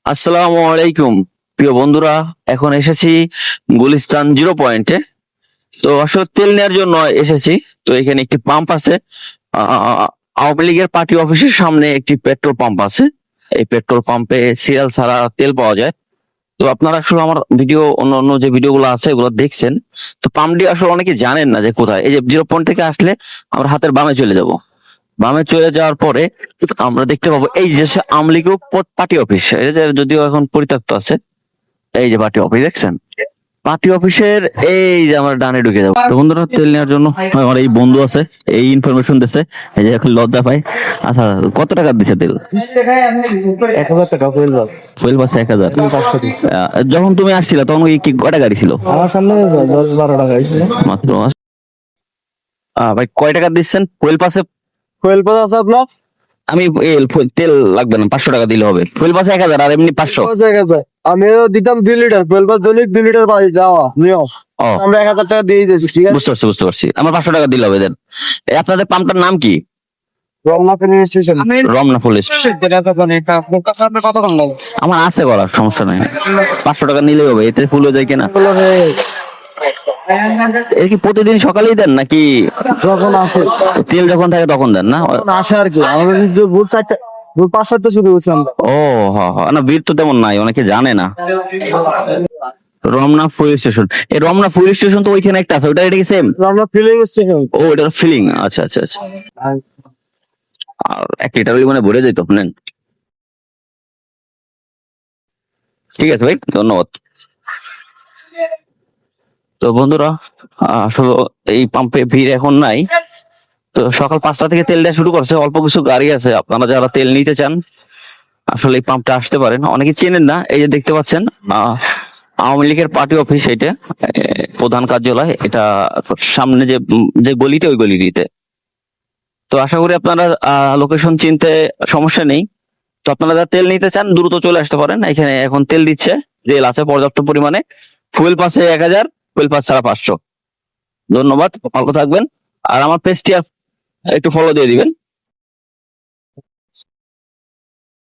আসসালামু আলাইকুম প্রিয় বন্ধুরা, এখন এসেছি গুলিস্তান 0 পয়েন্টে। তো আসলে তেল নেওয়ার জন্য এসেছি। তো এখানে একটি পাম্প আছে, আওয়ামী লীগের পার্টি অফিসের সামনে একটি পেট্রোল পাম্প আছে। এই পেট্রোল পাম্পে সিরিয়াল ছাড়া তেল পাওয়া যায়। তো আপনারা আসলে আমার ভিডিও, অন্য অন্য যে ভিডিওগুলো আছে এগুলো দেখছেন। তো পাম্পটি আসলে অনেকে জানেন না যে কোথায়। এই যে 0 পয়েন্ট থেকে আসলে আমরা হাতের বামে চলে যাব। বামে চলে যাওয়ার পরে আমরা দেখতে পাবো এই যে আওয়ামী লীগ পার্টি অফিস, এই যে যদিও এখন পরিত্যক্ত আছে। এই যে পার্টি অফিস দেখছেন, পার্টি অফিসের এই যে আমরা ডানে ঢুকে যাবো। তো বন্ধুরা, তেল নেওয়ার জন্য আমার এই বন্ধু আছে, এই ইনফরমেশন দিচ্ছে। এই যে এখন লজ্জা পাই। আচ্ছা, কত টাকা দিছে তেল? 1,000 টাকা ফুয়েল বাস 1000। যখন তুমি আসছিলা তখন কি কয়টা গাড়ি ছিল? আমার সামনে 10-12 টাকা ছিল মাত্র। ভাই কয় টাকা দিচ্ছেন ফুয়েল পাসে? ফুয়েল পাস আছে আপনার আমি তেল লাগবে না, 500 টাকা দিলে হবে। ফুয়েল পাসে 1000 আর এমনি 500। আমিও দিতাম 2 লিটার ফুয়েল পাস, দৈনিক 2 লিটার পাই যাওয়া নিও। ও, আমরা 1,000 টাকা দিয়ে দিয়েছি, ঠিক আছে? বুঝতে পারছি। আমার 500 টাকা দিলে হবে দেন। আপনাদের পাম্পটার নাম কি? Ramna filling station. Ramna police. কতক্ষণ লাগে? আমার আছে করার সমস্যা নাই, 500 টাকা নিলেই হবে। এতে ফুল হয়ে যায় কিনা? এর কি প্রতিদিন সকালেই দেন নাকি যখন আসে, তেল যখন থাকে তখন দেন? না, তখন আসে আর কি। আমাদের যে ভোর 4টা, ভোর 5-7টা শুরু করছি আমরা। ও না, ভিড় তো তেমন নাই, অনেকে জানে না। রমনা ফুয়েল স্টেশন, এই রমনা ফুয়েল স্টেশন তো ওইখানে একটা আছে, ওটা এটা কি সেম? Ramna filling station. ও, এটা ফিলিং। আচ্ছা। আর 1 লিটার ওই মানে ভরে যেত, নেন। ঠিক আছে ভাই, ধন্যবাদ। তো বন্ধুরা, আসলে এই পাম্পে ভিড় এখন নাই। তো সকাল 5টা থেকে তেল দেওয়া শুরু করছে, অল্প কিছু গাড়ি আছে। আপনারা যারা তেল নিতে চান আসলে এই পাম্পটা আসতে পারেন। অনেকে চেনেন না। এই যে দেখতে পাচ্ছেন, আওয়ামী লীগের পার্টি অফিস, এটা প্রধান কার্যালয়। এটা সামনে যে যে গলিতে, ওই গলিটিতে। তো আশা করি আপনারা লোকেশন চিনতে সমস্যা নেই। তো আপনারা যারা তেল নিতে চান দ্রুত চলে আসতে পারেন। এখানে এখন তেল দিচ্ছে, তেল আছে পর্যাপ্ত পরিমাণে। ফুয়েল পাসে 1000, ফুয়েল পাস ছাড়া 500। ধন্যবাদ, ভালো থাকবেন। আর আমার পেজটি একটু ফলো দিয়ে দিবেন।